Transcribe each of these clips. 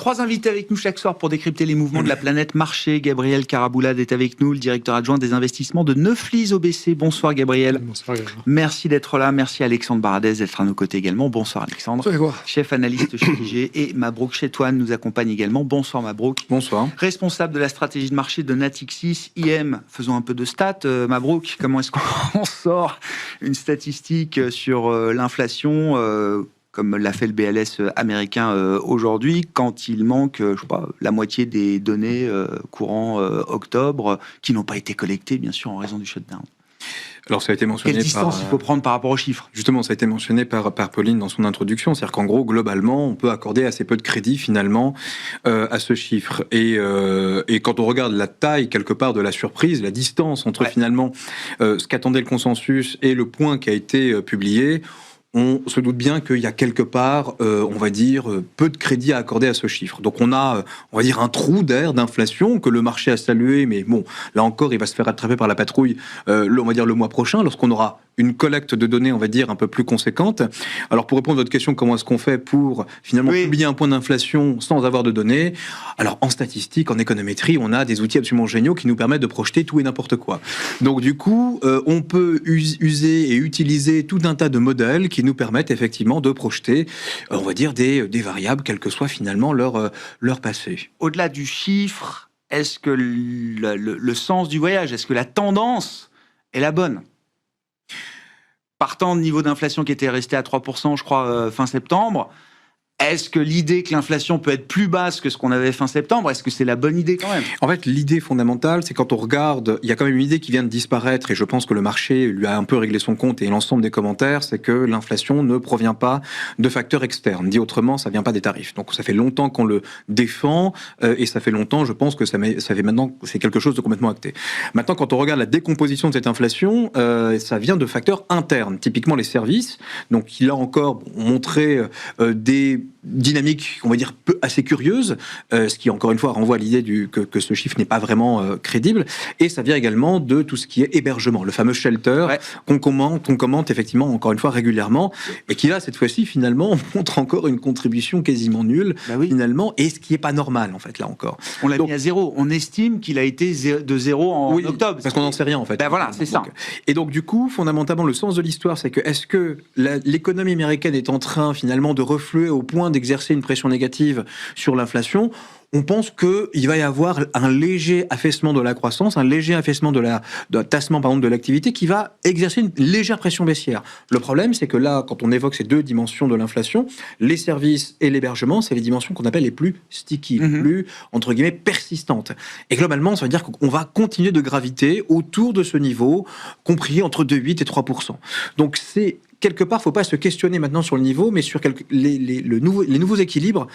3 invités avec nous chaque soir pour décrypter les mouvements de la planète marché. Gabriel Caraboulade est avec nous, le directeur adjoint des investissements de Neuflize OBC. Bonsoir Gabriel. Bonsoir Gabriel. Merci d'être là. Merci Alexandre Baradez d'être à nos côtés également. Bonsoir Alexandre. Bonsoir. Chef analyste chez IG. Et Mabrouk Chetouane nous accompagne également. Bonsoir Mabrouk. Bonsoir. Responsable de la stratégie de marché de Natixis IM. Faisons un peu de stats. Mabrouk, comment est-ce qu'on sort une statistique sur l'inflation comme l'a fait le BLS américain aujourd'hui, quand il manque, je sais pas, la moitié des données courant octobre, qui n'ont pas été collectées, bien sûr, en raison du shutdown. Alors ça a été mentionné. Quelle distance il faut prendre par rapport aux chiffres? Justement, ça a été mentionné par Pauline dans son introduction, c'est-à-dire qu'en gros, globalement, on peut accorder assez peu de crédit finalement à ce chiffre. Et quand on regarde la taille quelque part de la surprise, la distance entre finalement ce qu'attendait le consensus et le point qui a été publié, on se doute bien qu'il y a quelque part, on va dire, peu de crédit à accorder à ce chiffre. Donc on a, on va dire, un trou d'air d'inflation que le marché a salué, mais bon, là encore, il va se faire attraper par la patrouille, on va dire, le mois prochain, lorsqu'on aura une collecte de données, on va dire, un peu plus conséquente. Alors pour répondre à votre question, comment est-ce qu'on fait pour finalement publier un point d'inflation sans avoir de données? Alors en statistique, en économétrie, on a des outils absolument géniaux qui nous permettent de projeter tout et n'importe quoi. Donc du coup, on peut user et utiliser tout un tas de modèles qui nous permettent effectivement de projeter, on va dire, des variables, quel que soit finalement leur passé. Au-delà du chiffre, est-ce que le sens du voyage, est-ce que la tendance est la bonne? Partant de niveau d'inflation qui était resté à 3%, je crois, fin septembre, est-ce que l'idée que l'inflation peut être plus basse que ce qu'on avait fin septembre, est-ce que c'est la bonne idée quand même? En fait, l'idée fondamentale, c'est quand on regarde, il y a quand même une idée qui vient de disparaître, et je pense que le marché lui a un peu réglé son compte, et l'ensemble des commentaires, c'est que l'inflation ne provient pas de facteurs externes. Dit autrement, ça vient pas des tarifs. Donc ça fait longtemps qu'on le défend, et ça fait longtemps, je pense que ça fait maintenant, c'est quelque chose de complètement acté. Maintenant, quand on regarde la décomposition de cette inflation, ça vient de facteurs internes, typiquement les services. Donc il a encore montré des dynamique, on va dire, assez curieuse, ce qui, encore une fois, renvoie à l'idée que ce chiffre n'est pas vraiment crédible, et ça vient également de tout ce qui est hébergement, le fameux shelter qu'on commente effectivement, encore une fois, régulièrement, et qui là, cette fois-ci, finalement, montre encore une contribution quasiment nulle, finalement, et ce qui n'est pas normal, en fait, là encore. On l'a mis à zéro. On estime qu'il a été de zéro en octobre. Parce qu'on n'en sait rien, en fait. Ben voilà, c'est ça. Et donc, du coup, fondamentalement, le sens de l'histoire, c'est que est-ce que l'économie américaine est en train, finalement, de refluer au point d'exercer une pression négative sur l'inflation? On pense qu'il va y avoir un léger affaissement de la croissance, un léger affaissement de tassement de l'activité qui va exercer une légère pression baissière. Le problème, c'est que là, quand on évoque ces deux dimensions de l'inflation, les services et l'hébergement, c'est les dimensions qu'on appelle les plus sticky, les plus, entre guillemets, persistantes. Et globalement, ça veut dire qu'on va continuer de graviter autour de ce niveau, compris entre 2,8 et 3%. Donc c'est quelque part, il ne faut pas se questionner maintenant sur le niveau, mais sur les nouveaux équilibres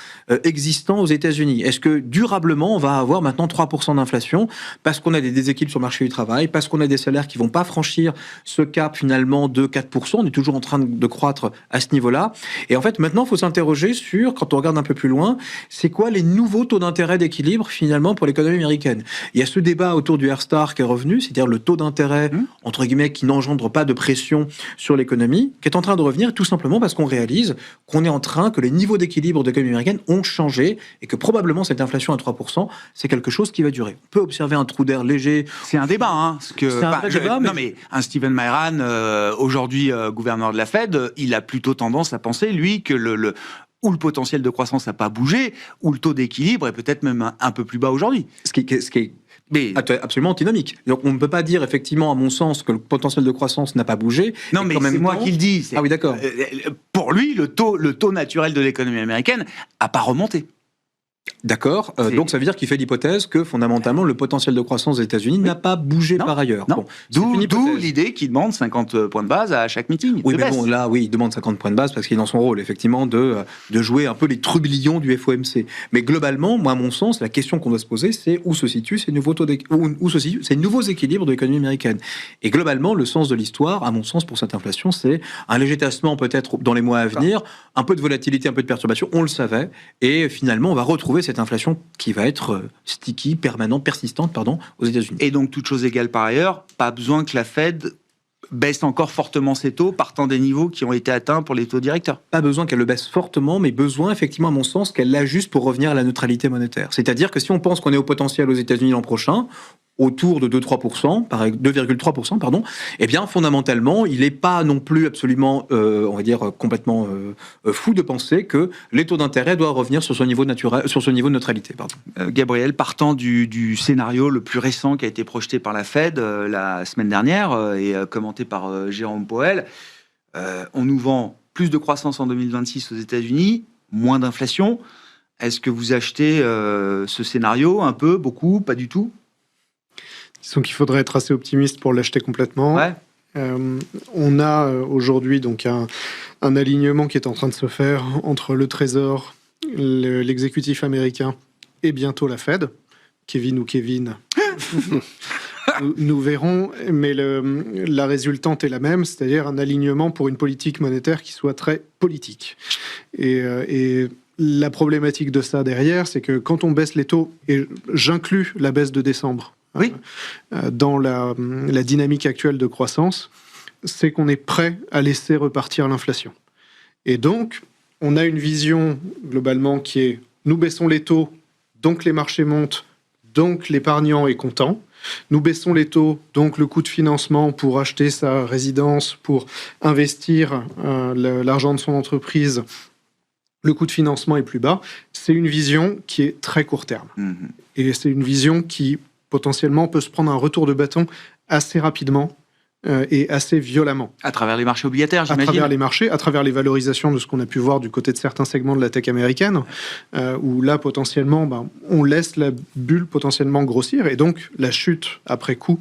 existants aux États-Unis. Est-ce que durablement, on va avoir maintenant 3% d'inflation parce qu'on a des déséquilibres sur le marché du travail, parce qu'on a des salaires qui ne vont pas franchir ce cap finalement de 4%, on est toujours en train de croître à ce niveau-là. Et en fait, maintenant, il faut s'interroger sur, quand on regarde un peu plus loin, c'est quoi les nouveaux taux d'intérêt d'équilibre finalement pour l'économie américaine? Il y a ce débat autour du R-star qui est revenu, c'est-à-dire le taux d'intérêt, entre guillemets, qui n'engendre pas de pression sur l'économie, qui est en train de revenir tout simplement parce qu'on réalise que les niveaux d'équilibre de l'économie américaine ont changé et que probablement cette inflation à 3%, c'est quelque chose qui va durer. On peut observer un trou d'air léger. C'est un débat, hein. C'est un vrai débat, Non, mais un Stephen Mayran, aujourd'hui gouverneur de la Fed, il a plutôt tendance à penser, lui, que le potentiel de croissance n'a pas bougé, ou le taux d'équilibre est peut-être même un peu plus bas aujourd'hui. Ce qui est absolument antinomique. Donc on ne peut pas dire effectivement, à mon sens, que le potentiel de croissance n'a pas bougé. Non, mais c'est moi qui le dis. Ah oui, d'accord. Pour lui, le taux naturel de l'économie américaine n'a pas remonté. D'accord. Donc ça veut dire qu'il fait l'hypothèse que fondamentalement le potentiel de croissance des États-Unis n'a pas bougé par ailleurs. Non. Bon, d'où l'idée qu'il demande 50 points de base à chaque meeting. Oui, mais bon, là, il demande 50 points de base parce qu'il est dans son rôle, effectivement, de jouer un peu les trublions du FOMC. Mais globalement, moi, à mon sens, la question qu'on doit se poser, c'est où se situent ces nouveaux ces nouveaux équilibres de l'économie américaine. Et globalement, le sens de l'histoire, à mon sens, pour cette inflation, c'est un léger tassement peut-être dans les mois à venir, un peu de volatilité, un peu de perturbation, on le savait, et finalement, on va retrouver cette inflation qui va être sticky, permanente, persistante, aux États-Unis. Et donc, toute chose égale par ailleurs, pas besoin que la Fed baisse encore fortement ses taux, partant des niveaux qui ont été atteints pour les taux directeurs. Pas besoin qu'elle le baisse fortement, mais besoin, effectivement, à mon sens, qu'elle l'ajuste pour revenir à la neutralité monétaire. C'est-à-dire que si on pense qu'on est au potentiel aux États-Unis l'an prochain, autour de 2,3%, pardon, eh bien, fondamentalement, il n'est pas non plus absolument, on va dire, complètement fou de penser que les taux d'intérêt doivent revenir sur ce niveau de neutralité. Pardon. Gabriel, partant du scénario le plus récent qui a été projeté par la Fed la semaine dernière et commenté par Jérôme Powell, on nous vend plus de croissance en 2026 aux États-Unis, moins d'inflation. Est-ce que vous achetez ce scénario un peu, beaucoup, pas du tout ? Disons qu'il faudrait être assez optimiste pour l'acheter complètement. Ouais. On a aujourd'hui donc un alignement qui est en train de se faire entre le Trésor, l'exécutif américain et bientôt la Fed. Kevin ou Kevin, nous verrons, mais la résultante est la même, c'est-à-dire un alignement pour une politique monétaire qui soit très politique. Et la problématique de ça derrière, c'est que quand on baisse les taux, et j'inclus la baisse de décembre, oui, dans la dynamique actuelle de croissance, c'est qu'on est prêt à laisser repartir l'inflation. Et donc, on a une vision globalement qui est nous baissons les taux, donc les marchés montent, donc l'épargnant est content. Nous baissons les taux, donc le coût de financement pour acheter sa résidence, pour investir l'argent de son entreprise, le coût de financement est plus bas. C'est une vision qui est très court terme. Et c'est une vision qui potentiellement peut se prendre un retour de bâton assez rapidement et assez violemment. À travers les marchés obligataires, j'imagine. À travers les marchés, à travers les valorisations de ce qu'on a pu voir du côté de certains segments de la tech américaine, où là, potentiellement, on laisse la bulle potentiellement grossir, et donc la chute après coup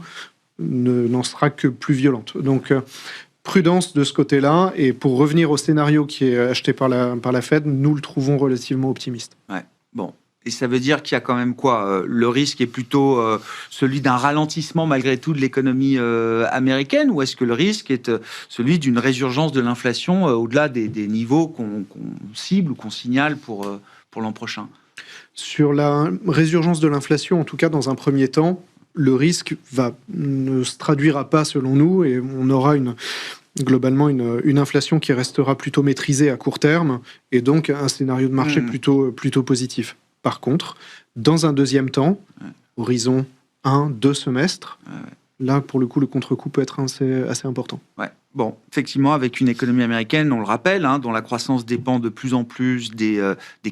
n'en sera que plus violente. Donc, prudence de ce côté-là, et pour revenir au scénario qui est acheté par la Fed, nous le trouvons relativement optimiste. Ouais, bon. Et ça veut dire qu'il y a quand même quoi ? Le risque est plutôt celui d'un ralentissement malgré tout de l'économie américaine, ou est-ce que le risque est celui d'une résurgence de l'inflation au-delà des niveaux qu'on cible ou qu'on signale pour l'an prochain ? Sur la résurgence de l'inflation, en tout cas dans un premier temps, le risque ne se traduira pas selon nous, et on aura globalement une inflation qui restera plutôt maîtrisée à court terme, et donc un scénario de marché plutôt positif. Par contre, dans un deuxième temps, horizon 1-2 semestres, là, pour le coup, le contre-coup peut être assez important. Ouais. Bon, effectivement, avec une économie américaine, on le rappelle, dont la croissance dépend de plus en plus des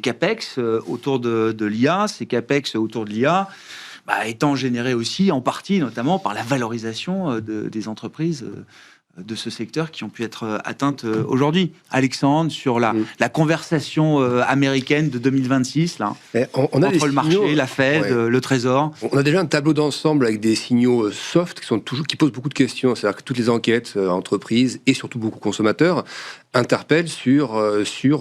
capex autour de l'IA. Ces capex autour de l'IA étant générés aussi, en partie, notamment, par la valorisation des entreprises de ce secteur qui ont pu être atteintes aujourd'hui. Alexandre, sur la conversation américaine de 2026, là, entre le marché, la Fed, le Trésor. On a déjà un tableau d'ensemble avec des signaux soft qui posent beaucoup de questions. C'est-à-dire que toutes les enquêtes, entreprises et surtout beaucoup consommateurs interpellent sur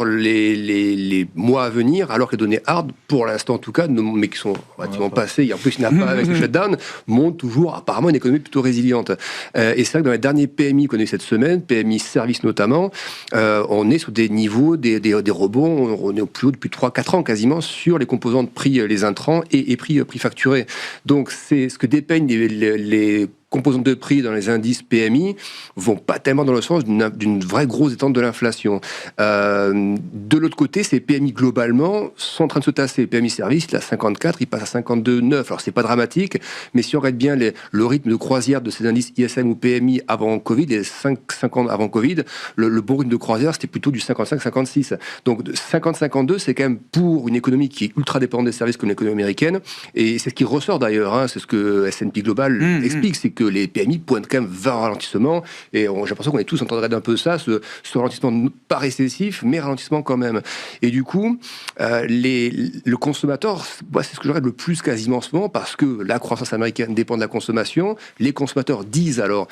les mois à venir, alors que les données hard, pour l'instant en tout cas, mais qui sont relativement passées, et en plus il n'y en a pas avec le shutdown, montrent toujours apparemment une économie plutôt résiliente. Et c'est vrai que dans les derniers PMI qu'on a eu cette semaine, PMI services notamment, on est sur des niveaux, des rebonds, on est au plus haut depuis 3-4 ans quasiment sur les composants de prix, les intrants et prix facturés. Donc c'est ce que dépeignent les composantes de prix dans les indices PMI vont pas tellement dans le sens d'une vraie grosse détente de l'inflation. De l'autre côté, ces PMI globalement sont en train de se tasser. PMI service, là, 54, il passe à 52,9. Alors c'est pas dramatique, mais si on regarde bien le rythme de croisière de ces indices ISM ou PMI avant Covid, les 5 ans avant Covid, le bon rythme de croisière, c'était plutôt du 55-56. Donc 50-52, c'est quand même pour une économie qui est ultra dépendante des services comme l'économie américaine, et c'est ce qui ressort d'ailleurs, c'est ce que S&P Global explique, c'est que les PMI pointent quand même vers un ralentissement, et j'ai l'impression qu'on est tous en train de regarder un peu ça, ce ralentissement pas récessif, mais ralentissement quand même. Et du coup, le consommateur, c'est ce que je regarde le plus quasiment en ce moment, parce que la croissance américaine dépend de la consommation. Les consommateurs disent alors,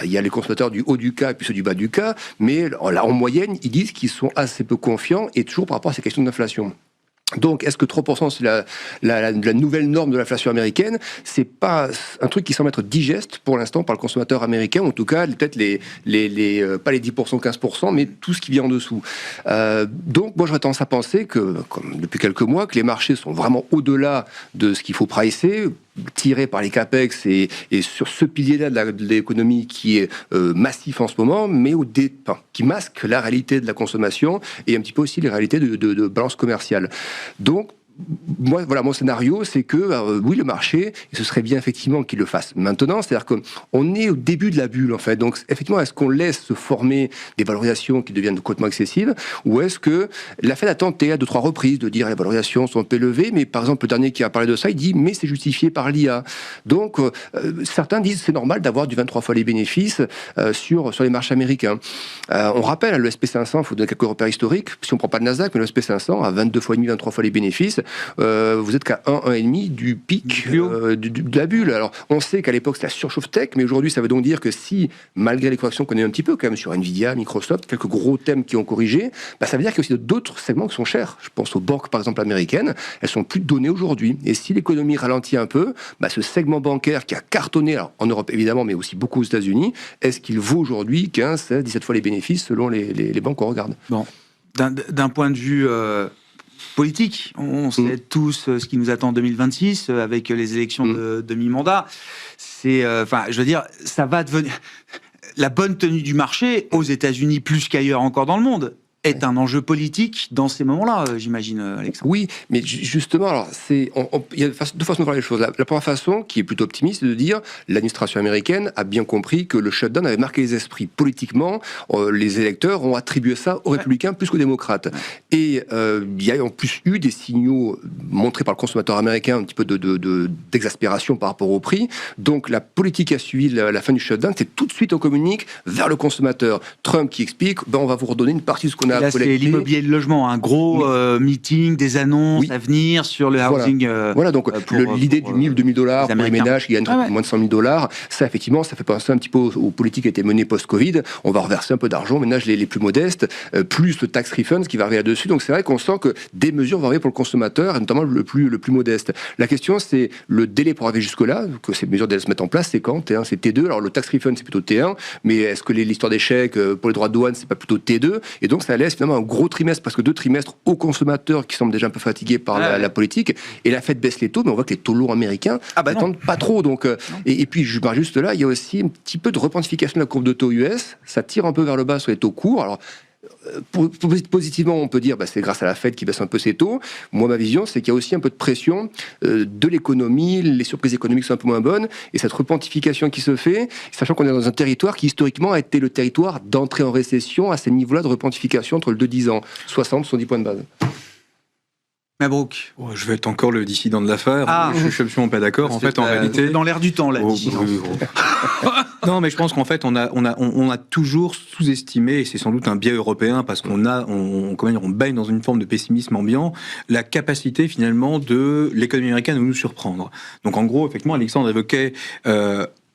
il y a les consommateurs du haut du cas et puis ceux du bas du cas, mais en moyenne, ils disent qu'ils sont assez peu confiants, et toujours par rapport à ces questions d'inflation. Donc, est-ce que 3% c'est la nouvelle norme de l'inflation américaine ? C'est pas un truc qui semble être digeste pour l'instant par le consommateur américain, ou en tout cas peut-être pas les 10%, 15%, mais tout ce qui vient en dessous. Donc, moi j'aurais tendance à penser que, comme depuis quelques mois, que les marchés sont vraiment au-delà de ce qu'il faut pricer, tiré par les capex et sur ce pilier-là de l'économie qui est massif en ce moment, mais qui masque la réalité de la consommation et un petit peu aussi les réalités de balance commerciale. Donc, mon scénario, c'est que oui, le marché, et ce serait bien effectivement qu'il le fasse maintenant, c'est-à-dire qu'on est au début de la bulle en fait. Donc effectivement, est-ce qu'on laisse se former des valorisations qui deviennent complètement excessives, ou est-ce que la Fed a tenté à 2-3 reprises de dire les valorisations sont un peu élevées, mais par exemple le dernier qui a parlé de ça, il dit mais c'est justifié par l'IA. Donc certains disent c'est normal d'avoir du 23 fois les bénéfices sur les marchés américains. On rappelle le SP500, il faut donner quelques repères historiques. Si on prend pas le Nasdaq, mais le SP500 a 22 fois et demi, 23 fois les bénéfices. Vous êtes qu'à 1,5 du pic de la bulle. Alors, on sait qu'à l'époque, c'était la surchauffe tech, mais aujourd'hui, ça veut donc dire que si, malgré les corrections qu'on a eu un petit peu, quand même, sur Nvidia, Microsoft, quelques gros thèmes qui ont corrigé, ça veut dire qu'il y a aussi d'autres segments qui sont chers. Je pense aux banques, par exemple, américaines, elles sont plus données aujourd'hui. Et si l'économie ralentit un peu, ce segment bancaire qui a cartonné, alors, en Europe évidemment, mais aussi beaucoup aux États-Unis, est-ce qu'il vaut aujourd'hui 15, 16, 17 fois les bénéfices selon les banques qu'on regarde? Bon, d'un point de vue politique, on sait tous ce qui nous attend en 2026 avec les élections de mi-mandat. Je veux dire, ça va devenir la bonne tenue du marché aux États-Unis plus qu'ailleurs encore dans le monde. Est un enjeu politique dans ces moments-là, j'imagine, Alexandre. Oui, mais justement, alors il y a deux façons de voir les choses. La première façon, qui est plutôt optimiste, c'est de dire l'administration américaine a bien compris que le shutdown avait marqué les esprits. Politiquement, les électeurs ont attribué ça aux républicains plus qu'aux démocrates. Et il y a en plus eu des signaux montrés par le consommateur américain, un petit peu d'exaspération par rapport au prix. Donc la politique a suivi la fin du shutdown, c'est tout de suite on communique vers le consommateur. Trump qui explique, on va vous redonner une partie de ce qu'on a. Là, c'est l'immobilier et le logement, un gros meeting, des annonces à venir sur le housing. Voilà, donc l'idée du 1000 ou 2000 $ pour les ménages qui gagnent moins de 100 000 $, ça effectivement, ça fait penser un petit peu aux politiques qui étaient menées post-Covid. On va reverser un peu d'argent aux ménages les plus modestes, plus le tax refund qui va arriver là-dessus. Donc c'est vrai qu'on sent que des mesures vont arriver pour le consommateur, et notamment le plus modeste. La question, c'est le délai pour arriver jusque-là, que ces mesures doivent se mettre en place, c'est quand T1, c'est T2. Alors le tax refund, c'est plutôt T1, mais est-ce que l'histoire des chèques pour les droits de douane, c'est pas plutôt T2? Et donc ça laisse finalement un gros trimestre, presque 2 trimestres aux consommateurs qui semblent déjà un peu fatigués par la politique. Et la Fed baisse les taux, mais on voit que les taux longs américains n'attendent pas trop. Donc, et puis juste là, il y a aussi un petit peu de repentification de la courbe de taux US. Ça tire un peu vers le bas sur les taux courts. Alors, positivement, on peut dire c'est grâce à la Fed qui baisse un peu ses taux. Moi, ma vision, c'est qu'il y a aussi un peu de pression de l'économie, les surprises économiques sont un peu moins bonnes, et cette repentification qui se fait, sachant qu'on est dans un territoire qui historiquement a été le territoire d'entrée en récession à ces niveaux-là de repentification entre le 2-10 ans, 60-70 points de base. Mabrouk. Je vais être encore le dissident de l'affaire. Je suis absolument pas d'accord. En fait, en réalité, dans l'air du temps, là. Non, mais je pense qu'en fait, on a toujours sous-estimé, et c'est sans doute un biais européen, parce qu'on baigne dans une forme de pessimisme ambiant, la capacité finalement de l'économie américaine à nous surprendre. Donc, en gros, effectivement, Alexandre évoquait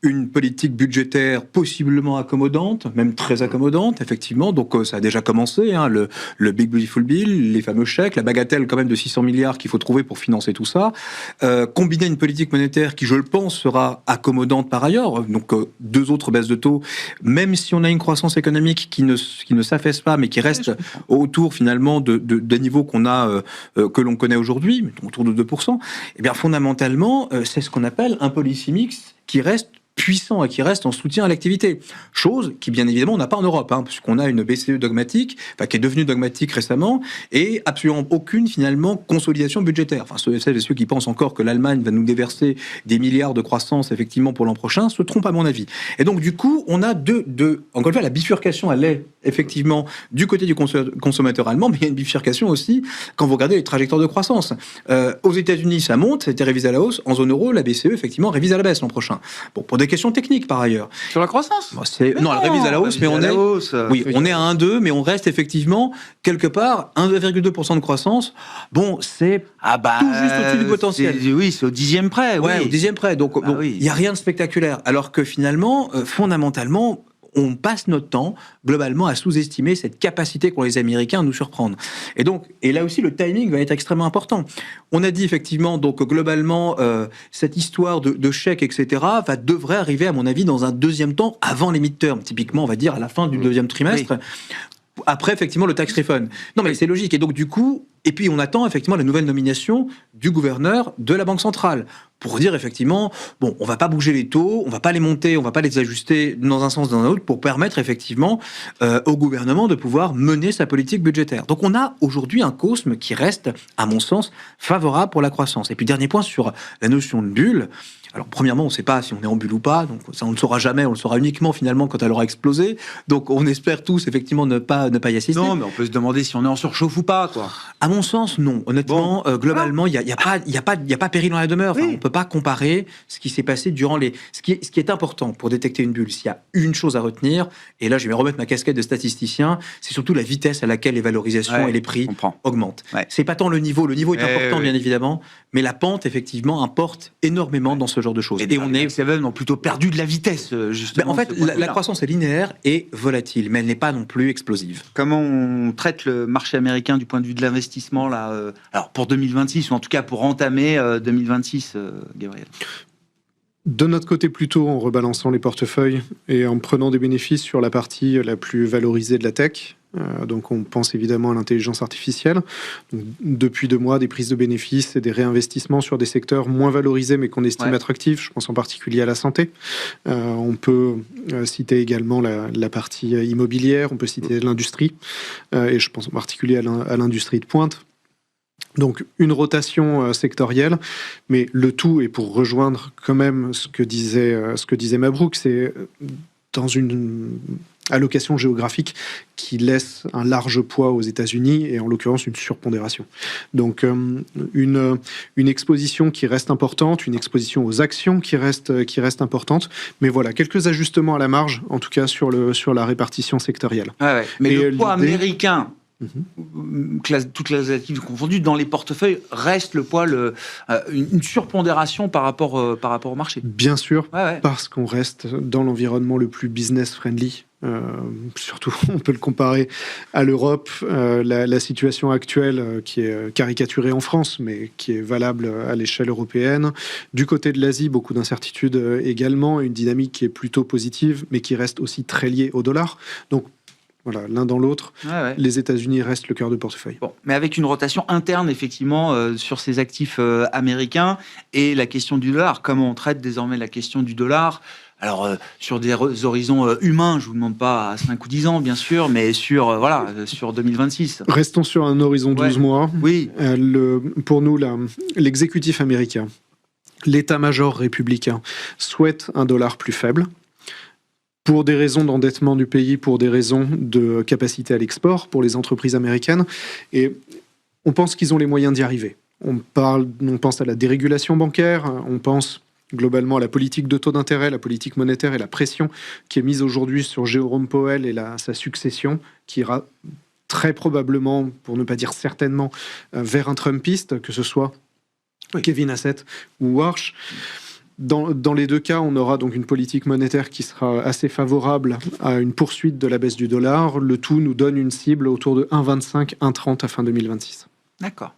une politique budgétaire possiblement accommodante, même très accommodante, effectivement. Donc ça a déjà commencé, le Big Beautiful Bill, les fameux chèques, la bagatelle quand même de 600 milliards qu'il faut trouver pour financer tout ça. Combiner une politique monétaire qui, je le pense, sera accommodante par ailleurs. Donc 2 autres baisses de taux, même si on a une croissance économique qui ne s'affaisse pas, mais qui reste autour finalement des niveaux qu'on a, que l'on connaît aujourd'hui, autour de 2%. Et bien fondamentalement, c'est ce qu'on appelle un policy mix qui reste puissant et qui reste en soutien à l'activité. Chose qui, bien évidemment, on n'a pas en Europe, puisqu'on a une BCE dogmatique, qui est devenue dogmatique récemment, et absolument aucune, finalement, consolidation budgétaire. Celles et ceux qui pensent encore que l'Allemagne va nous déverser des milliards de croissance, effectivement, pour l'an prochain, se trompent, à mon avis. Et donc, du coup, on a encore une fois, la bifurcation, elle est, effectivement, du côté du consommateur allemand, mais il y a une bifurcation aussi quand vous regardez les trajectoires de croissance. Aux États-Unis, ça monte, ça a été révisé à la hausse. En zone euro, la BCE, effectivement, révise à la baisse l'an prochain. Bon, pour des questions techniques, par ailleurs. Sur la croissance ? Non, elle révise à la hausse, mais on est... Oui, on est à 1,2, mais on reste effectivement, quelque part, 1,2% de croissance. Bon, c'est tout juste au-dessus du potentiel. Oui, c'est au 10e près. Ouais, au 10e près. Donc, il n'y a rien de spectaculaire. Alors que finalement, fondamentalement, on passe notre temps, globalement, à sous-estimer cette capacité qu'ont les Américains à nous surprendre. Et là aussi, le timing va être extrêmement important. On a dit, effectivement, donc, globalement, cette histoire de chèques, etc., devrait arriver, à mon avis, dans un deuxième temps, avant les midterms. Typiquement, on va dire, à la fin du deuxième trimestre. Oui. Après, effectivement, le tax refund. Non, mais c'est logique. Et donc, du coup, et puis on attend effectivement la nouvelle nomination du gouverneur de la Banque centrale pour dire effectivement, bon, on va pas bouger les taux, on va pas les monter, on va pas les ajuster dans un sens ou dans un autre pour permettre effectivement au gouvernement de pouvoir mener sa politique budgétaire. Donc on a aujourd'hui un COSME qui reste, à mon sens, favorable pour la croissance. Et puis dernier point sur la notion de bulle. Alors, premièrement, on ne sait pas si on est en bulle ou pas, donc ça, on ne le saura jamais, on le saura uniquement finalement quand elle aura explosé. Donc, on espère tous effectivement ne pas y assister. Non, mais on peut se demander si on est en surchauffe ou pas, quoi. À mon sens, non. Honnêtement, globalement, il y a pas péril dans la demeure. Enfin, Oui. on peut pas comparer ce qui s'est passé durant ce qui est important pour détecter une bulle. S'il y a une chose à retenir, et là, je vais me remettre ma casquette de statisticien, c'est surtout la vitesse à laquelle les valorisations et les prix augmentent. Ouais. C'est pas tant le niveau. Le niveau est important, bien évidemment, mais la pente, effectivement, importe énormément dans ce genre de choses. Et on est... Seven ont plutôt perdu de la vitesse, justement. En fait, la croissance est linéaire et volatile, mais elle n'est pas non plus explosive. Comment on traite le marché américain du point de vue de l'investissement, là, alors pour 2026, ou en tout cas pour entamer 2026, Gabriel? De notre côté, plutôt en rebalançant les portefeuilles et en prenant des bénéfices sur la partie la plus valorisée de la tech. Donc on pense évidemment à l'intelligence artificielle. Donc, depuis 2 mois, des prises de bénéfices et des réinvestissements sur des secteurs moins valorisés mais qu'on estime attractifs. Je pense en particulier à la santé. On peut citer également la partie immobilière, on peut citer l'industrie et je pense en particulier à l'industrie de pointe. Donc une rotation sectorielle, mais le tout, et pour rejoindre quand même ce que disait Mabrouk, c'est dans une allocation géographique qui laisse un large poids aux États-Unis et en l'occurrence une surpondération. Donc une exposition qui reste importante, une exposition aux actions qui reste importante, mais voilà, quelques ajustements à la marge, en tout cas sur la répartition sectorielle. Ouais. Mais et le poids américain, toutes les activités confondues, dans les portefeuilles, reste le poids, une surpondération par rapport au marché. Bien sûr, parce qu'on reste dans l'environnement le plus business-friendly. Surtout, on peut le comparer à l'Europe, la situation actuelle qui est caricaturée en France, mais qui est valable à l'échelle européenne. Du côté de l'Asie, beaucoup d'incertitudes également, une dynamique qui est plutôt positive, mais qui reste aussi très liée au dollar. Donc, voilà, l'un dans l'autre, les États-Unis restent le cœur de portefeuille. Bon, mais avec une rotation interne, effectivement, sur ces actifs américains et la question du dollar. Comment on traite désormais la question du dollar ? Alors, sur des horizons humains, je ne vous demande pas à 5 ou 10 ans, bien sûr, mais sur 2026. Restons sur un horizon 12 mois. Oui. Pour nous, l'exécutif américain, l'état-major républicain, souhaite un dollar plus faible. Pour des raisons d'endettement du pays, pour des raisons de capacité à l'export pour les entreprises américaines. Et on pense qu'ils ont les moyens d'y arriver. On pense à la dérégulation bancaire, on pense globalement à la politique de taux d'intérêt, la politique monétaire et la pression qui est mise aujourd'hui sur Jérôme Powell et sa succession, qui ira très probablement, pour ne pas dire certainement, vers un Trumpiste, que ce soit Kevin Hassett ou Warsh. Dans les 2 cas, on aura donc une politique monétaire qui sera assez favorable à une poursuite de la baisse du dollar. Le tout nous donne une cible autour de 1,25, 1,30 à fin 2026. D'accord.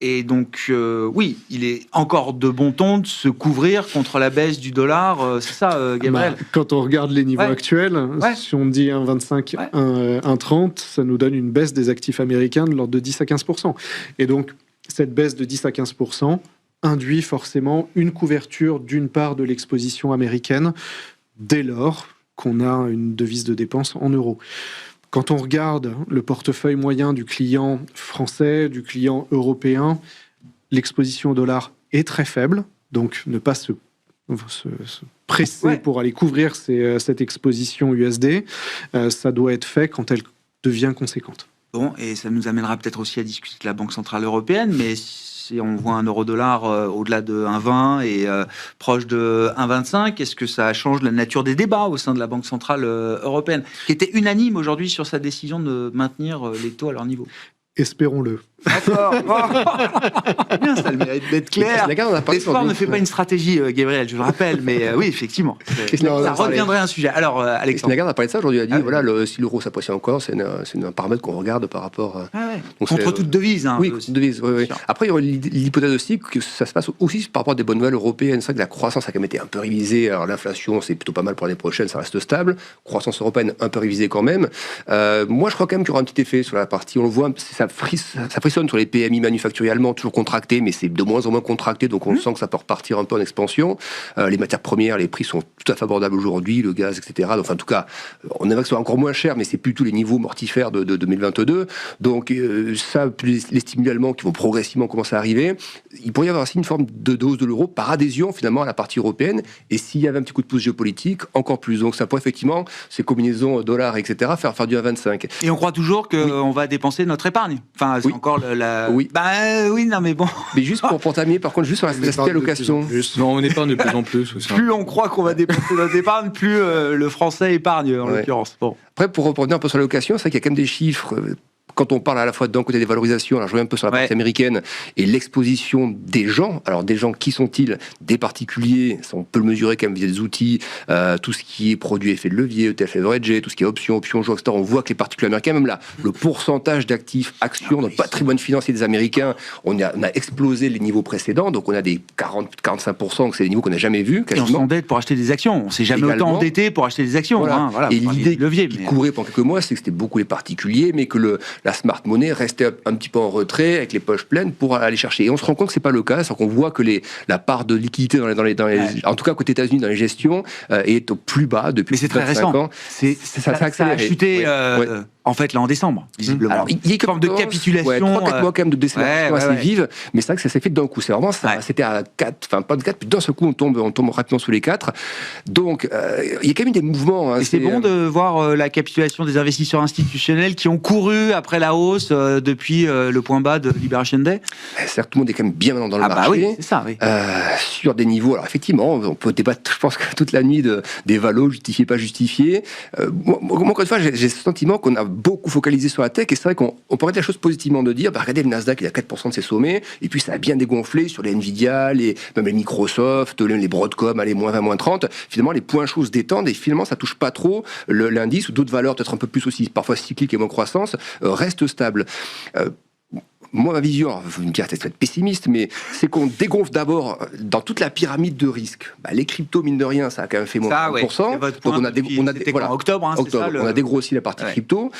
Et donc, oui, il est encore de bon ton de se couvrir contre la baisse du dollar. C'est ça, Gabriel ? Quand on regarde les niveaux actuels, si on dit 1,25, 1,30, ça nous donne une baisse des actifs américains de l'ordre de 10 à 15%. Et donc, cette baisse de 10 à 15% induit forcément une couverture d'une part de l'exposition américaine dès lors qu'on a une devise de dépense en euros. Quand on regarde le portefeuille moyen du client français, du client européen, l'exposition au dollar est très faible, donc ne pas se presser pour aller couvrir cette exposition USD, ça doit être fait quand elle devient conséquente. Bon, et ça nous amènera peut-être aussi à discuter de la Banque Centrale Européenne, mais si on voit un euro-dollar au-delà de 1,20 et proche de 1,25, est-ce que ça change la nature des débats au sein de la Banque Centrale Européenne, qui était unanime aujourd'hui sur sa décision de maintenir les taux à leur niveau ? espérons-le. D'accord. C'est bien, ça le mérite d'être clair. L'espoir ne fait pas une stratégie, Gabriel, je le rappelle, mais oui, effectivement. Ça reviendrait un sujet. Alors, Alexandre. Christine Lagarde a parlé de ça aujourd'hui. Elle a dit voilà, si l'euro s'apprécie encore, c'est un paramètre qu'on regarde par rapport. Contre toute devise. Hein, oui, contre toute devise. Oui. Après, il y aurait l'hypothèse aussi que ça se passe aussi par rapport à des bonnes nouvelles européennes. C'est vrai que la croissance a quand même été un peu révisée. Alors, l'inflation, c'est plutôt pas mal pour l'année prochaine, ça reste stable. Croissance européenne un peu révisée quand même. Moi, je crois quand même qu'il y aura un petit effet sur la partie. On le voit, ça frissonne sur les PMI manufacturiers allemands, toujours contractés, mais c'est de moins en moins contracté, donc on sent que ça peut repartir un peu en expansion. Les matières premières, les prix sont tout à fait abordables aujourd'hui, le gaz, etc. Donc, en tout cas, on aimerait que ce soit encore moins cher, mais c'est plutôt les niveaux mortifères de 2022. Donc ça, les stimuli allemands qui vont progressivement commencer à arriver, il pourrait y avoir aussi une forme de dose de l'euro par adhésion finalement à la partie européenne, et s'il y avait un petit coup de pouce géopolitique, encore plus. Donc ça pourrait effectivement, ces combinaisons dollars, etc., faire du 1,25. Et on croit toujours qu'on va dépenser notre épargne. Enfin, c'est encore la... Oui. Oui, non, mais bon. Mais juste pour terminer, par contre, juste sur l'aspect allocation. Non, on épargne de plus en plus. Plus on croit qu'on va dépenser notre épargne, plus le français épargne, en l'occurrence. Bon. Après, pour revenir un peu sur l'allocation, c'est vrai qu'il y a quand même des chiffres. Quand on parle à la fois d'un côté des valorisations, alors je reviens un peu sur la partie américaine, et l'exposition des gens. Alors des gens, qui sont-ils? Des particuliers, ça, on peut le mesurer quand même via des outils, tout ce qui est produit effet de levier, ETF leveragé, tout ce qui est options, joueurs, etc. On voit que les particuliers américains, même là, le pourcentage d'actifs, actions dans le patrimoine financier des Américains, on a explosé les niveaux précédents, donc on a des 40-45%, donc c'est des niveaux qu'on n'a jamais vus. Et on s'endette pour acheter des actions. On ne s'est jamais autant endetté pour acheter des actions. Voilà. Hein, voilà, et l'idée qui courait pendant quelques mois, c'est que c'était beaucoup les particuliers, mais que la smart money restait un petit peu en retrait avec les poches pleines pour aller chercher. Et on se rend compte que c'est pas le cas, c'est qu'on voit que la part de liquidité dans les en tout cas côté États-Unis dans les gestions est au plus bas depuis 25 ans. Ça a chuté. En fait, là, en décembre, visiblement. Alors, il y a une forme de capitulation. 3-4 mois quand même de décélération assez vive, mais c'est vrai que ça s'est fait d'un coup. C'est vraiment ça. C'était à 4, enfin pas de 4, puis d'un seul coup, on tombe rapidement sous les 4. Donc, il y a quand même des mouvements. Hein, et c'est bon de voir la capitulation des investisseurs institutionnels qui ont couru après la hausse depuis le point bas de Liberation Day. Certes, tout le monde est quand même bien maintenant dans le marché. Oui, c'est ça, oui. Sur des niveaux, alors effectivement, on peut débattre, je pense, toute la nuit des valos, justifiés, pas justifiés. Moi, encore une fois, j'ai ce sentiment qu'on a beaucoup focalisé sur la tech, et c'est vrai qu'on pourrait dire la chose positivement de dire, regardez, le Nasdaq, il a 4% de ses sommets, et puis ça a bien dégonflé sur les Nvidia, même les Microsoft, les Broadcom, allez, moins 20, moins 30. Finalement, les points chauds se détendent, et finalement, ça touche pas trop l'indice, ou d'autres valeurs, peut-être un peu plus aussi, parfois cycliques et moins croissance, restent stables. Moi, ma vision, vous me direz peut-être pessimiste, mais c'est qu'on dégonfle d'abord dans toute la pyramide de risque. Les cryptos, mine de rien, ça a quand même fait moins de 1%. Donc on a octobre, hein, octobre, on a dégrossi la partie crypto.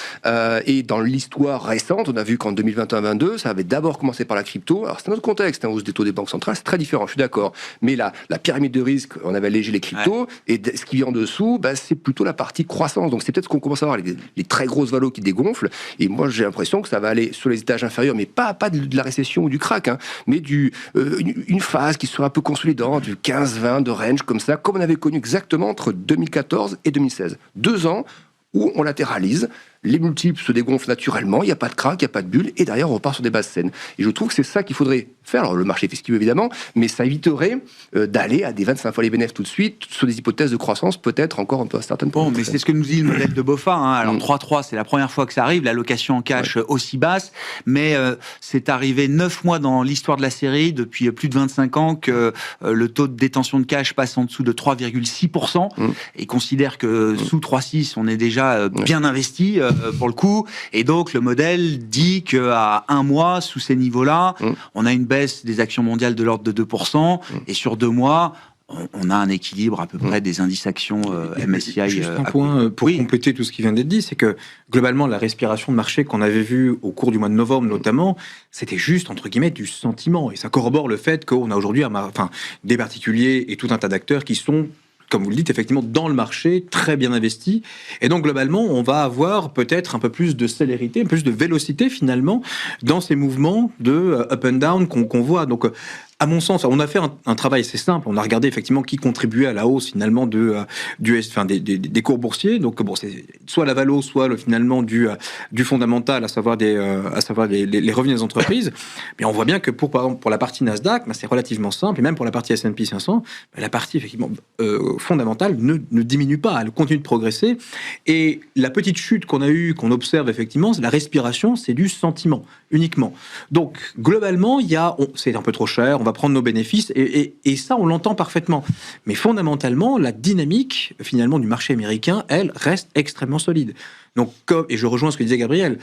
Et dans l'histoire récente, on a vu qu'en 2021-22, ça avait d'abord commencé par la crypto. Alors c'est un autre contexte, hausse des taux des banques centrales, c'est très différent, je suis d'accord. Mais la pyramide de risque, on avait allégé les cryptos, et ce qui vient en dessous, c'est plutôt la partie croissance. Donc c'est peut-être ce qu'on commence à voir, les très grosses valos qui dégonflent. Et moi, j'ai l'impression que ça va aller sur les étages inférieurs, mais pas de la récession ou du crack, hein, mais une phase qui sera un peu consolidante, du 15-20 de range comme ça, comme on avait connu exactement entre 2014 et 2016. 2 ans où on latéralise, les multiples se dégonflent naturellement, il n'y a pas de crack, il n'y a pas de bulle, et derrière on repart sur des bases saines. Et je trouve que c'est ça qu'il faudrait faire. Alors le marché fiscal évidemment, mais ça éviterait d'aller à des 25 fois les bénéfices tout de suite, sur des hypothèses de croissance peut-être encore un peu incertaines. Bon, mais c'est ce que nous dit le modèle de BofA. Hein. Alors 3,3, c'est la première fois que ça arrive, l'allocation en cash aussi basse, mais c'est arrivé 9 mois dans l'histoire de la série, depuis plus de 25 ans, que le taux de détention de cash passe en dessous de 3,6%, et considère que sous 3,6, on est déjà bien investi pour le coup, et donc le modèle dit qu'à 1 mois, sous ces niveaux-là, on a une baisse des actions mondiales de l'ordre de 2%, et sur 2 mois, on a un équilibre à peu près des indices actions MSCI. Juste un point pour compléter tout ce qui vient d'être dit, c'est que globalement, la respiration de marché qu'on avait vue au cours du mois de novembre notamment, c'était juste, entre guillemets, du sentiment. Et ça corrobore le fait qu'on a aujourd'hui des particuliers et tout un tas d'acteurs qui sont, comme vous le dites, effectivement, dans le marché, très bien investi. Et donc, globalement, on va avoir peut-être un peu plus de célérité, un peu plus de vélocité, finalement, dans ces mouvements de up and down qu'on voit. Donc, à mon sens, on a fait un travail assez simple. On a regardé effectivement qui contribuait à la hausse finalement des cours boursiers. Donc bon, c'est soit la valo, soit finalement du fondamental, à savoir les revenus des entreprises. Mais on voit bien que par exemple pour la partie Nasdaq, c'est relativement simple, et même pour la partie S&P 500, la partie effectivement fondamentale ne diminue pas, elle continue de progresser. Et la petite chute qu'on observe effectivement, c'est la respiration, c'est du sentiment uniquement. Donc globalement, c'est un peu trop cher, on va prendre nos bénéfices, et ça on l'entend parfaitement. Mais fondamentalement, la dynamique finalement du marché américain, elle reste extrêmement solide. Donc, et je rejoins ce que disait Gabriel,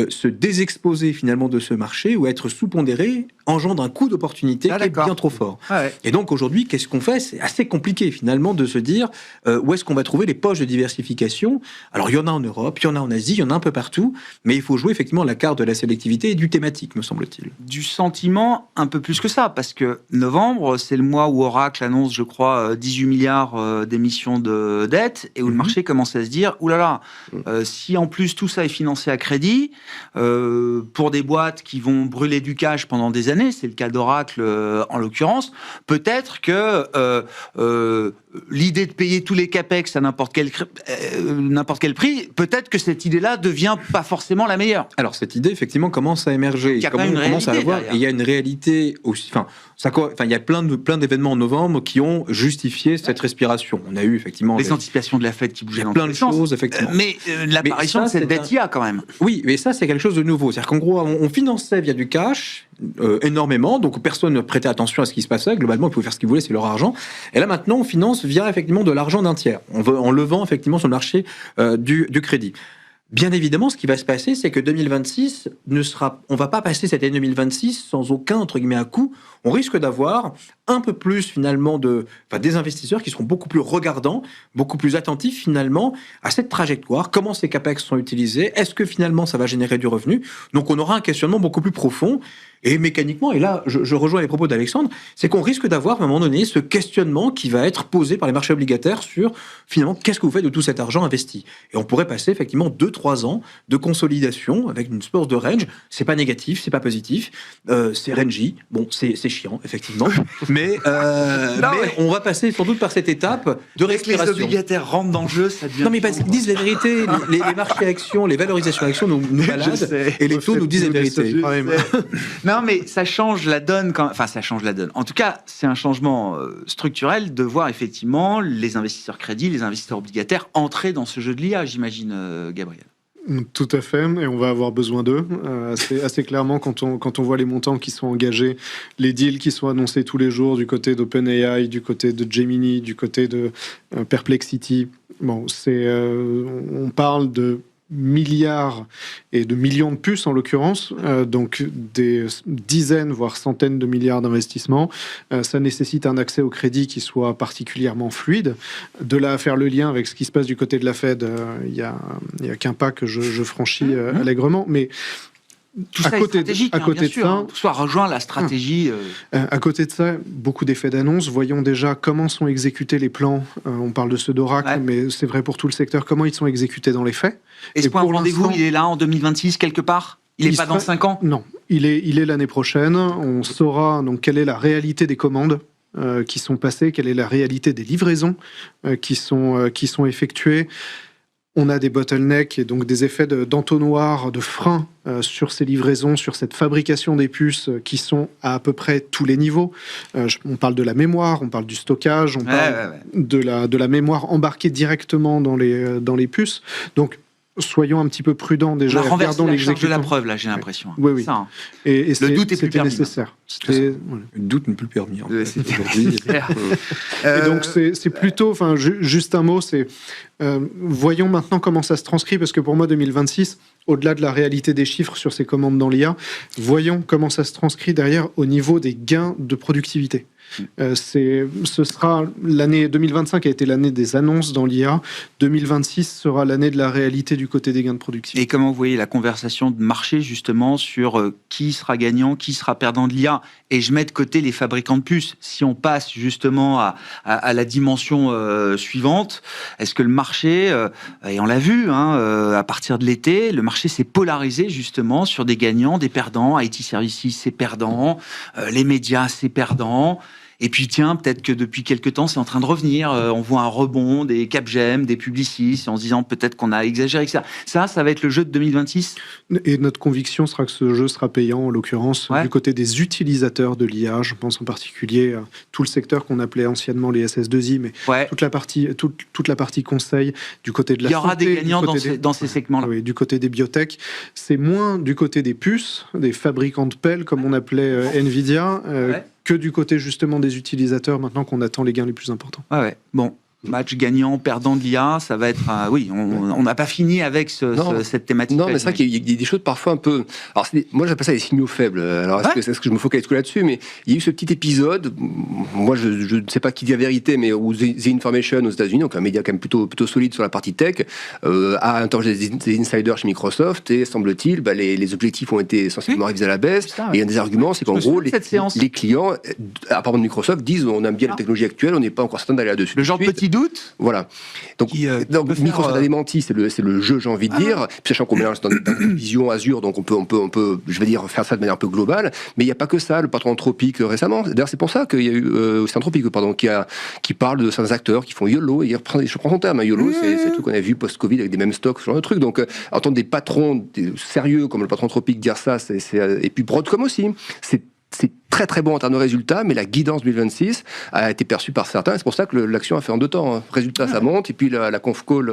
se désexposer finalement de ce marché ou être sous-pondéré engendre un coût d'opportunité qui est bien trop fort. Ah ouais. Et donc aujourd'hui, qu'est-ce qu'on fait ? C'est assez compliqué finalement de se dire où est-ce qu'on va trouver les poches de diversification. Alors il y en a en Europe, il y en a en Asie, il y en a un peu partout, mais il faut jouer effectivement la carte de la sélectivité et du thématique, me semble-t-il. Du sentiment, un peu plus que ça, parce que novembre, c'est le mois où Oracle annonce, je crois, 18 milliards d'émissions de dette, et où le marché commence à se dire, oulala, si en plus tout ça est financé à crédit, pour des boîtes qui vont brûler du cash pendant des années, c'est le cas d'Oracle en l'occurrence, peut-être que l'idée de payer tous les capex à n'importe quel prix, peut-être que cette idée-là devient pas forcément la meilleure. Alors cette idée effectivement commence à émerger. Il y a quand même une réalité derrière. Et il y a une réalité aussi. Il y a plein d'événements en novembre qui ont justifié cette respiration. On a eu effectivement les anticipations de la Fed qui bougeaient dans plein de choses effectivement. Mais l'apparition de cette dette IA quand même. Oui, mais ça c'est quelque chose de nouveau. C'est-à-dire qu'en gros on finançait via du cash énormément, donc personne ne prêtait attention à ce qui se passait. Globalement, ils pouvaient faire ce qu'ils voulaient, c'est leur argent. Et là maintenant, on finance via effectivement de l'argent d'un tiers. En levant effectivement sur le marché du crédit. Bien évidemment, ce qui va se passer, c'est que 2026 on va pas passer cette année 2026 sans aucun entre guillemets à coup. On risque d'avoir un peu plus finalement des investisseurs qui seront beaucoup plus regardants, beaucoup plus attentifs finalement à cette trajectoire. Comment ces capex sont utilisés ? Est-ce que finalement ça va générer du revenu ? Donc on aura un questionnement beaucoup plus profond. Et mécaniquement, et là je rejoins les propos d'Alexandre, c'est qu'on risque d'avoir à un moment donné ce questionnement qui va être posé par les marchés obligataires sur finalement qu'est-ce que vous faites de tout cet argent investi. Et on pourrait passer effectivement 2-3 ans de consolidation avec une source de range. C'est pas négatif, c'est pas positif, c'est rangy. Bon, c'est chiant effectivement, mais on va passer sans doute par cette étape de respiration. Les obligataires rentrent dans le jeu, ça devient. Non mais parce qu'ils disent la vérité, les marchés actions, les valorisations actions nous baladent et les taux nous disent la vérité. Non, mais ça change la donne. Enfin, ça change la donne. En tout cas, c'est un changement structurel de voir effectivement les investisseurs crédits, les investisseurs obligataires entrer dans ce jeu de l'IA, j'imagine, Gabriel. Tout à fait, et on va avoir besoin d'eux assez clairement quand on voit les montants qui sont engagés, les deals qui sont annoncés tous les jours du côté d'OpenAI, du côté de Gemini, du côté de Perplexity. Bon, on parle de milliards et de millions de puces en l'occurrence, donc des dizaines voire centaines de milliards d'investissements. Ça nécessite un accès au crédit qui soit particulièrement fluide. De là à faire le lien avec ce qui se passe du côté de la Fed, il y a qu'un pas que je franchis allègrement, mais tout ça est stratégique, bien sûr. Tout ça rejoint la stratégie. À côté de ça, beaucoup d'effets d'annonce. Voyons déjà comment sont exécutés les plans. On parle de ceux d'Oracle, mais c'est vrai pour tout le secteur. Comment ils sont exécutés dans les faits. Et ce point de rendez-vous, il est là en 2026 quelque part ? Il n'est pas dans 5 ans ? Non, il est l'année prochaine. On saura donc quelle est la réalité des commandes qui sont passées, quelle est la réalité des livraisons qui sont effectuées. On a des bottlenecks et donc des effets d'entonnoir, de frein sur ces livraisons, sur cette fabrication des puces qui sont à peu près tous les niveaux. On parle de la mémoire, on parle du stockage, on parle de la mémoire embarquée directement dans les puces. Donc, soyons un petit peu prudents déjà. On a renversé la charge de la preuve, là, j'ai l'impression. Oui. Ça, hein. Et le doute est plus permis. Nécessaire. Le doute n'est plus permis. Aujourd'hui. Et donc, c'est plutôt... Enfin, juste un mot, c'est... voyons maintenant comment ça se transcrit, parce que pour moi, 2026, au-delà de la réalité des chiffres sur ces commandes dans l'IA, voyons comment ça se transcrit derrière au niveau des gains de productivité. Ce sera l'année 2025 a été l'année des annonces dans l'IA. 2026 sera l'année de la réalité du côté des gains de productivité. Et comment vous voyez la conversation de marché justement sur qui sera gagnant, qui sera perdant de l'IA? Et je mets de côté les fabricants de puces. Si on passe justement à la dimension suivante, est-ce que le marché, et on l'a vu à partir de l'été, le marché s'est polarisé justement sur des gagnants, des perdants. IT Services, c'est perdant. Les médias, c'est perdant. Et puis tiens, peut-être que depuis quelques temps, c'est en train de revenir. On voit un rebond des Capgem, des Publicis, en se disant peut-être qu'on a exagéré avec ça. Ça va être le jeu de 2026. Et notre conviction sera que ce jeu sera payant, en l'occurrence, du côté des utilisateurs de l'IA. Je pense en particulier à tout le secteur qu'on appelait anciennement les SS2I, mais toute la partie conseil, du côté de la santé. Il y aura des gagnants dans ces segments-là. Oui, du côté des biotech. C'est moins du côté des puces, des fabricants de pelles, comme on appelait Nvidia, que du côté justement des utilisateurs, maintenant qu'on attend les gains les plus importants. Bon, match gagnant, perdant de l'IA, ça va être... oui, on n'a pas fini avec cette thématique. Non, mais c'est vrai qu'il y a des choses parfois un peu... Alors, moi, j'appelle ça des signaux faibles. Alors, est-ce que je me focalise que là-dessus? Mais il y a eu ce petit épisode, moi, je ne sais pas qui dit la vérité, mais où The Information aux États-Unis, donc un média quand même plutôt solide sur la partie tech, a interrogé des insiders chez Microsoft, et semble-t-il, les objectifs ont été sensiblement révisés à la baisse. Et un des arguments, c'est qu'en gros, les clients, à part de Microsoft, disent on aime bien la technologie actuelle, on n'est pas encore certain d'aller là-dessus. Le genre de petit doute. Voilà. Donc Microsoft a démenti, c'est le jeu, j'ai envie de dire. Puis, sachant qu'on mélange dans une vision Azure, donc on peut, je vais dire, faire ça de manière un peu globale. Mais il n'y a pas que ça. Le patron Anthropic récemment, d'ailleurs, c'est pour ça qu'il y a eu c'est Anthropic, qui parle de certains acteurs qui font YOLO. Et je prends son terme, YOLO, c'est le truc qu'on a vu post-Covid avec des mêmes stocks, ce genre de truc. Donc entendre des patrons sérieux comme le patron Anthropic dire ça, et puis Broadcom aussi, c'est très très bon en termes de résultats, mais la guidance 2026 a été perçue par certains, et c'est pour ça que l'action a fait en deux temps. Résultat, ça monte, et puis la conf call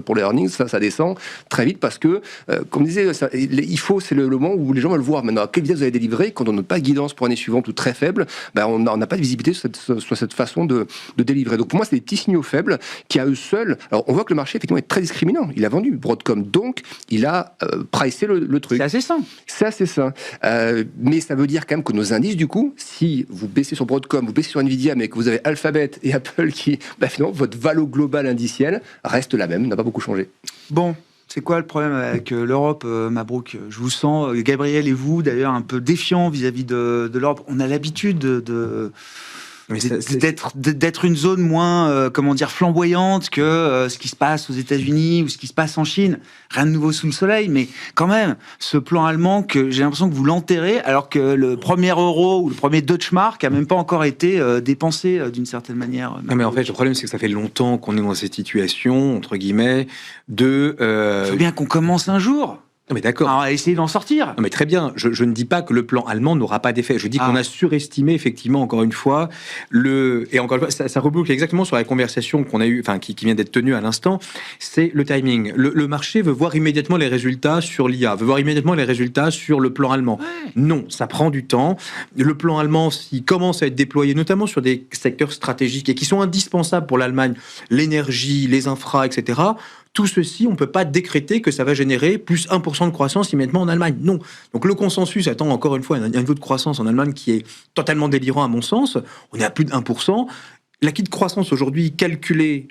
pour les earnings, ça descend très vite, parce que, comme je disais, c'est le moment où les gens veulent voir maintenant à quelle vitesse vous allez délivrer. Quand on n'a pas de guidance pour l'année suivante ou très faible, on n'a pas de visibilité sur cette façon de délivrer. Donc pour moi, c'est des petits signaux faibles qui, à eux seuls, alors on voit que le marché effectivement est très discriminant. Il a vendu Broadcom, donc il a pricé le truc. C'est assez sain. Mais ça veut dire quand même que nos indices, du coup, si vous baissez sur Broadcom, vous baissez sur Nvidia, mais que vous avez Alphabet et Apple qui, finalement, votre valo global indiciel reste la même, n'a pas beaucoup changé. Bon, c'est quoi le problème avec l'Europe, Mabrouk? Je vous sens, Gabriel et vous, d'ailleurs, un peu défiants vis-à-vis de l'Europe. On a l'habitude d'être une zone moins, flamboyante que ce qui se passe aux États-Unis ou ce qui se passe en Chine. Rien de nouveau sous le soleil, mais quand même, ce plan allemand, que j'ai l'impression que vous l'enterrez, alors que le premier euro ou le premier Deutschmark a même pas encore été dépensé d'une certaine manière. Non, mais en fait, le problème, c'est que ça fait longtemps qu'on est dans cette situation, entre guillemets, de... Il faut bien qu'on commence un jour. Non mais d'accord. Alors, essayer d'en sortir. Non mais très bien. Je ne dis pas que le plan allemand n'aura pas d'effet. Je dis qu'on a surestimé effectivement encore une fois et encore une fois ça reboucle exactement sur la conversation qu'on a eue, qui vient d'être tenue à l'instant. C'est le timing. Le marché veut voir immédiatement les résultats sur l'IA, veut voir immédiatement les résultats sur le plan allemand. Ouais. Non, ça prend du temps. Le plan allemand, s'il commence à être déployé, notamment sur des secteurs stratégiques et qui sont indispensables pour l'Allemagne, l'énergie, les infras, etc. Tout ceci, on ne peut pas décréter que ça va générer plus 1% de croissance immédiatement en Allemagne. Non. Donc le consensus attend encore une fois un niveau de croissance en Allemagne qui est totalement délirant à mon sens. On est à plus de 1%. L'acquis de croissance aujourd'hui calculé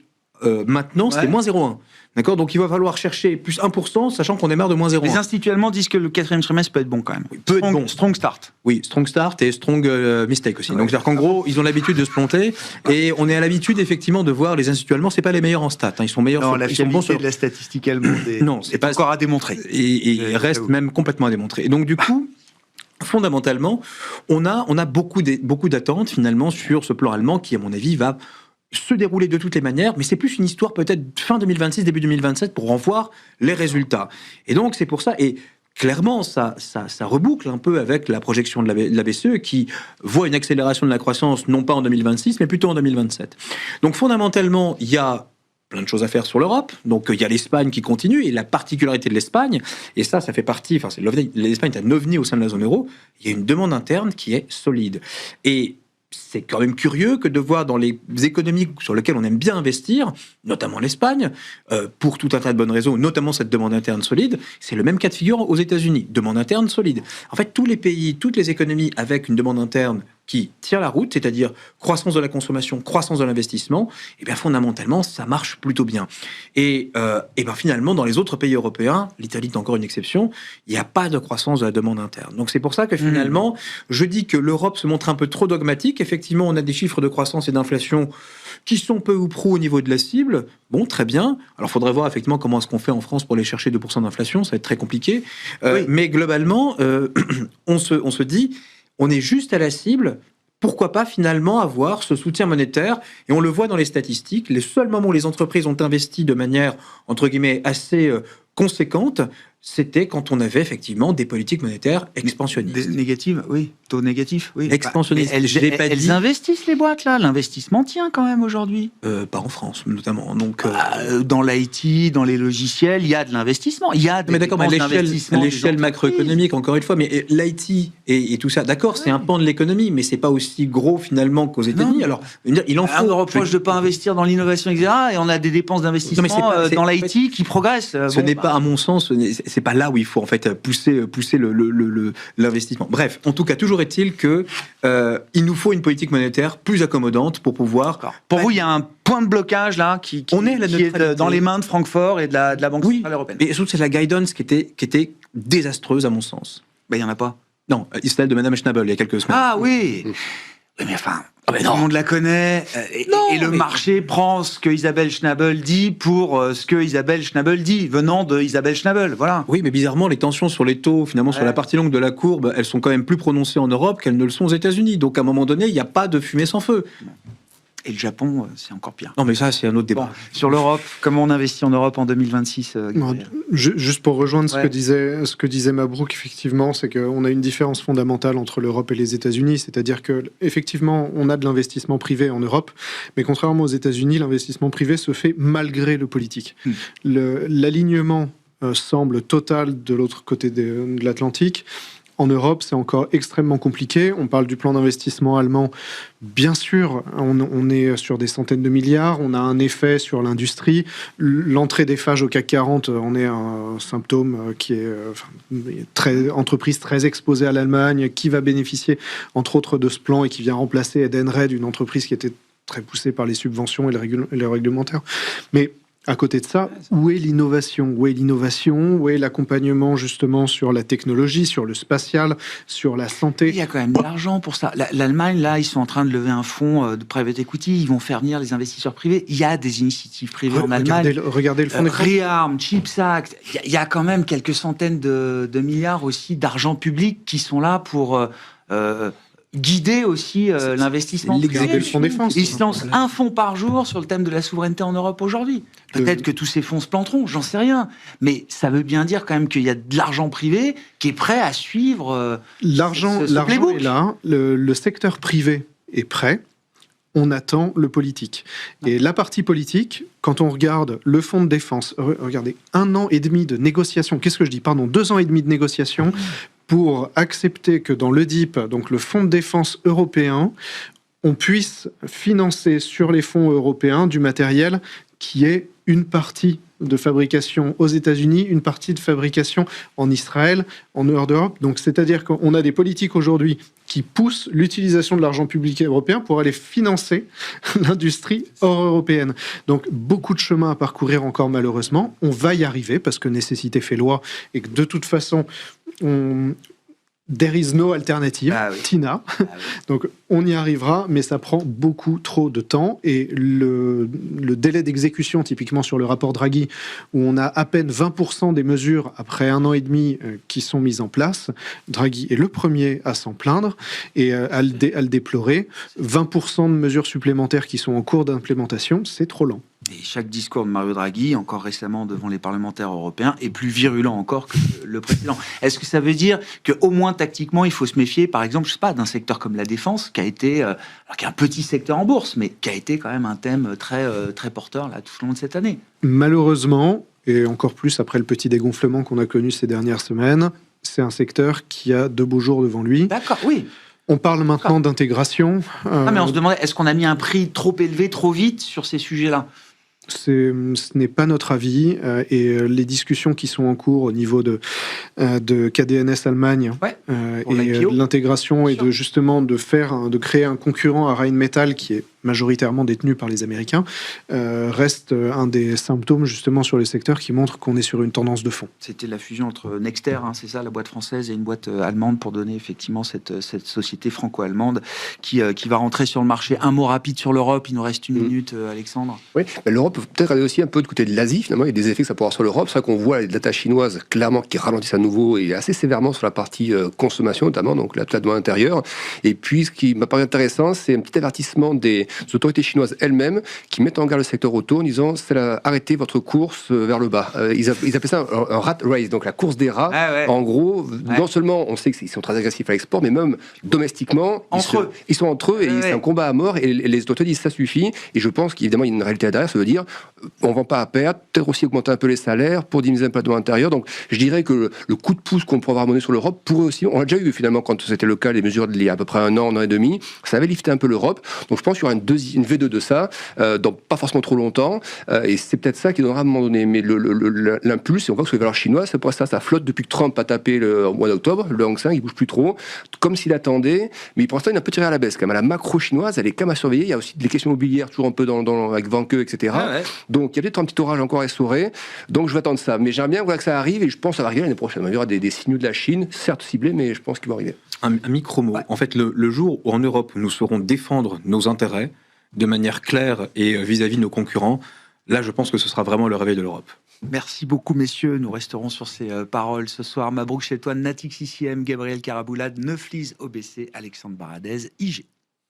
maintenant, c'est moins 0,1. D'accord, donc il va falloir chercher plus 1%, sachant qu'on démarre de moins 0,1. Les instituts allemands disent que le 4e trimestre peut être bon quand même. Peut être bon. Strong start. Oui, strong start et strong mistake aussi. Donc c'est-à-dire qu'en gros, ils ont l'habitude de se planter et on est à l'habitude effectivement de voir les instituts allemands, c'est pas les meilleurs en stats. Ils sont meilleurs. Non, la fiabilité de la statistique allemande c'est pas encore à démontrer. Et il reste même complètement à démontrer. Et donc du coup. Fondamentalement, on a beaucoup d'attentes finalement sur ce plan allemand qui, à mon avis, va se dérouler de toutes les manières, mais c'est plus une histoire peut-être fin 2026, début 2027 pour en voir les résultats. Et donc c'est pour ça, et clairement ça reboucle un peu avec la projection de la BCE qui voit une accélération de la croissance non pas en 2026 mais plutôt en 2027. Donc fondamentalement il y a plein de choses à faire sur l'Europe. Donc il y a l'Espagne qui continue et la particularité de l'Espagne, et ça fait partie, l'Espagne est un ovni au sein de la zone euro, il y a une demande interne qui est solide. Et c'est quand même curieux que de voir dans les économies sur lesquelles on aime bien investir, notamment l'Espagne, pour tout un tas de bonnes raisons, notamment cette demande interne solide, c'est le même cas de figure aux États-Unis. Demande interne solide. En fait, tous les pays, toutes les économies avec une demande interne qui tient la route, c'est-à-dire croissance de la consommation, croissance de l'investissement, et bien fondamentalement, ça marche plutôt bien. Et ben finalement, dans les autres pays européens, l'Italie est encore une exception, il n'y a pas de croissance de la demande interne. Donc c'est pour ça que finalement, je dis que l'Europe se montre un peu trop dogmatique. Effectivement, on a des chiffres de croissance et d'inflation qui sont peu ou prou au niveau de la cible. Bon, très bien. Alors, il faudrait voir effectivement comment est-ce qu'on fait en France pour aller chercher 2% d'inflation. Ça va être très compliqué. Oui. Mais globalement, on se dit, on est juste à la cible. Pourquoi pas finalement avoir ce soutien monétaire? Et on le voit dans les statistiques. Les seuls moments où les entreprises ont investi de manière, entre guillemets, assez conséquente, c'était quand on avait effectivement des politiques monétaires expansionnistes. Négatives, oui. Taux négatifs, oui. Expansionnistes. Mais J'ai elles investissent, les boîtes, là. L'investissement tient quand même aujourd'hui. Pas en France, notamment. Donc, Dans l'IT, dans les logiciels, il y a de l'investissement. Il y a des mais d'accord, mais dépenses d'investissement à des l'échelle entreprises. macroéconomique, encore une fois, mais l'IT et tout ça, d'accord, c'est un pan de l'économie, mais c'est pas aussi gros finalement qu'aux États-Unis. Non. Alors, il en faut. On nous reproche de ne pas investir dans l'innovation, etc. Et on a des dépenses d'investissement Non, mais c'est dans pas- l'IT qui progressent. Ce n'est pas, à mon sens, c'est pas là où il faut en fait pousser l'investissement. Bref, en tout cas, toujours est-il que il nous faut une politique monétaire plus accommodante pour pouvoir. Pour vous, il y a un point de blocage là qui On est à la est neutralité. dans les mains de Francfort et de la Banque Oui, Centrale Européenne. mais surtout c'est la guidance qui était désastreuse à mon sens. Ben, il n'y en a pas. Non, celle de Madame Schnabel il y a quelques semaines. Ah oui. Oui, mais enfin, mais tout non. le monde la connaît. Et le mais- marché prend ce que Isabelle Schnabel dit pour ce que Isabelle Schnabel dit, venant de Isabelle Schnabel. Voilà. Oui, mais bizarrement, les tensions sur les taux, finalement, sur Ouais. la partie longue de la courbe, elles sont quand même plus prononcées en Europe qu'elles ne le sont aux États-Unis. Donc, à un moment donné, il n'y a pas de fumée sans feu. Et le Japon, c'est encore pire. Non, mais ça, c'est un autre débat. Bon, sur l'Europe, comment on investit en Europe en 2026 Gabriel Juste pour rejoindre Ouais. ce que disait Mabrouk, effectivement, c'est qu'on a une différence fondamentale entre l'Europe et les États-Unis. C'est-à-dire que effectivement, on a de l'investissement privé en Europe, mais contrairement aux États-Unis, l'investissement privé se fait malgré le politique. L'alignement semble total de l'autre côté de l'Atlantique. En Europe, c'est encore extrêmement compliqué. On parle du plan d'investissement allemand. Bien sûr, on est sur des centaines de milliards. On a un effet sur l'industrie. L'entrée des phages au CAC 40 en est un symptôme qui est entreprise très exposée à l'Allemagne, qui va bénéficier, entre autres, de ce plan et qui vient remplacer Edenred, une entreprise qui était très poussée par les subventions et les réglementaires. Mais à côté de ça, où est l'innovation? Où est l'innovation? Où est l'accompagnement justement sur la technologie, sur le spatial, sur la santé? Il y a quand même de l'argent pour ça. L'Allemagne, là, ils sont en train de lever un fonds de private equity. Ils vont faire venir les investisseurs privés. Il y a des initiatives privées en Allemagne. Regardez le fonds d'écran. Rearm, Chips Act. Il y a quand même quelques centaines de milliards aussi d'argent public qui sont là pour guider aussi l'investissement. Regardez le fonds défense. Ils se lancent un fonds par jour sur le thème de la souveraineté en Europe aujourd'hui. Peut-être que tous ces fonds se planteront, j'en sais rien. Mais ça veut bien dire quand même qu'il y a de l'argent privé qui est prêt à suivre L'argent playbook. est là, le secteur privé est prêt. On attend le politique. Et la partie politique, quand on regarde le fonds de défense, regardez, 1 an et demi de négociations, 2 ans et demi de négociations pour accepter que dans l'EDIP, donc le fonds de défense européen, on puisse financer sur les fonds européens du matériel qui est une partie de fabrication aux États-Unis, une partie de fabrication en Israël, en dehors d'Europe. Donc, c'est-à-dire qu'on a des politiques aujourd'hui qui poussent l'utilisation de l'argent public européen pour aller financer l'industrie hors européenne. Donc, beaucoup de chemin à parcourir encore, malheureusement. On va y arriver parce que nécessité fait loi et que de toute façon, there is no alternative, Ah oui. Tina. oui. Donc on y arrivera, mais ça prend beaucoup trop de temps. Et le délai d'exécution, typiquement sur le rapport Draghi, où on a à peine 20% des mesures après 1 an et demi qui sont mises en place, Draghi est le premier à s'en plaindre et à le déplorer. 20% de mesures supplémentaires qui sont en cours d'implémentation, c'est trop lent. Et chaque discours de Mario Draghi, encore récemment devant les parlementaires européens, est plus virulent encore que le précédent. Est-ce que ça veut dire qu'au moins tactiquement, il faut se méfier, par exemple, je sais pas, d'un secteur comme la défense, qui a été, alors qui est un petit secteur en bourse, mais qui a été quand même un thème très, très porteur là, tout au long de cette année. Malheureusement, et encore plus après le petit dégonflement qu'on a connu ces dernières semaines, c'est un secteur qui a de beaux jours devant lui. D'accord, oui. On parle maintenant d'intégration. Ah, mais on se demandait, est-ce qu'on a mis un prix trop élevé, trop vite sur ces sujets-là ? Ce n'est pas notre avis et les discussions qui sont en cours au niveau de KDNS Allemagne pour et l'IPO. de l'intégration et Bien sûr. de créer un concurrent à Rheinmetall qui est majoritairement détenu par les Américains reste un des symptômes justement sur le secteur qui montre qu'on est sur une tendance de fond. C'était la fusion entre Nexter, c'est ça, la boîte française, et une boîte allemande pour donner effectivement cette société franco-allemande qui va rentrer sur le marché. Un mot rapide sur l'Europe, il nous reste une minute, Alexandre. Oui, mais l'Europe peut peut-être aller aussi un peu du côté de l'Asie, finalement. Il y a des effets que ça peut avoir sur l'Europe. C'est vrai qu'on voit les data chinoises, clairement, qui ralentissent à nouveau et assez sévèrement sur la partie consommation, notamment, donc la demande intérieure. Et puis, ce qui m'a paru intéressant, c'est un petit avertissement des autorités chinoises elles-mêmes qui mettent en garde le secteur auto en disant arrêtez votre course vers le bas. Ils appellent ça un rat race, donc la course des rats. Ah ouais. En gros, non seulement on sait qu'ils sont très agressifs à l'export, mais même domestiquement, ils sont entre eux et c'est un combat à mort. Et les autorités disent ça suffit. Et je pense qu'évidemment, il y a une réalité derrière, ça veut dire on ne vend pas à perdre, peut-être aussi augmenter un peu les salaires pour diminuer un peu la demande intérieure. Donc je dirais que le coup de pouce qu'on pourrait avoir mené sur l'Europe pourrait aussi, on l'a déjà eu finalement quand c'était le cas, les mesures d'il y a à peu près un an et demi, ça avait lifté un peu l'Europe. Donc je pense qu'il y aura une V2 de ça, dans pas forcément trop longtemps, et c'est peut-être ça qui donnera à un moment donné. Mais l'impulse, et on voit que sur les valeurs chinoises, c'est pour ça flotte depuis que Trump a tapé au mois d'octobre, le Hang Seng, il bouge plus trop, comme s'il attendait, mais pour l'instant il est un peu tiré à la baisse quand même. La macro chinoise, elle est quand même à surveiller. Il y a aussi des questions immobilières toujours un peu avec Vanke, etc. Ah ouais. Donc il y a peut-être un petit orage encore à essorer. Donc je vais attendre ça. Mais j'aimerais bien voir que ça arrive et je pense que ça va arriver l'année prochaine. Il y aura des signaux de la Chine, certes ciblés, mais je pense qu'ils vont arriver. Un micro-mot. En fait, le jour où en Europe, nous saurons défendre nos intérêts de manière claire et vis-à-vis de nos concurrents, là, je pense que ce sera vraiment le réveil de l'Europe. Merci beaucoup, messieurs. Nous resterons sur ces paroles ce soir. Mabrouk Chetouane, Natixis IM, Gabriel Karaboulad, Neuflis OBC, Alexandre Baradez, IG.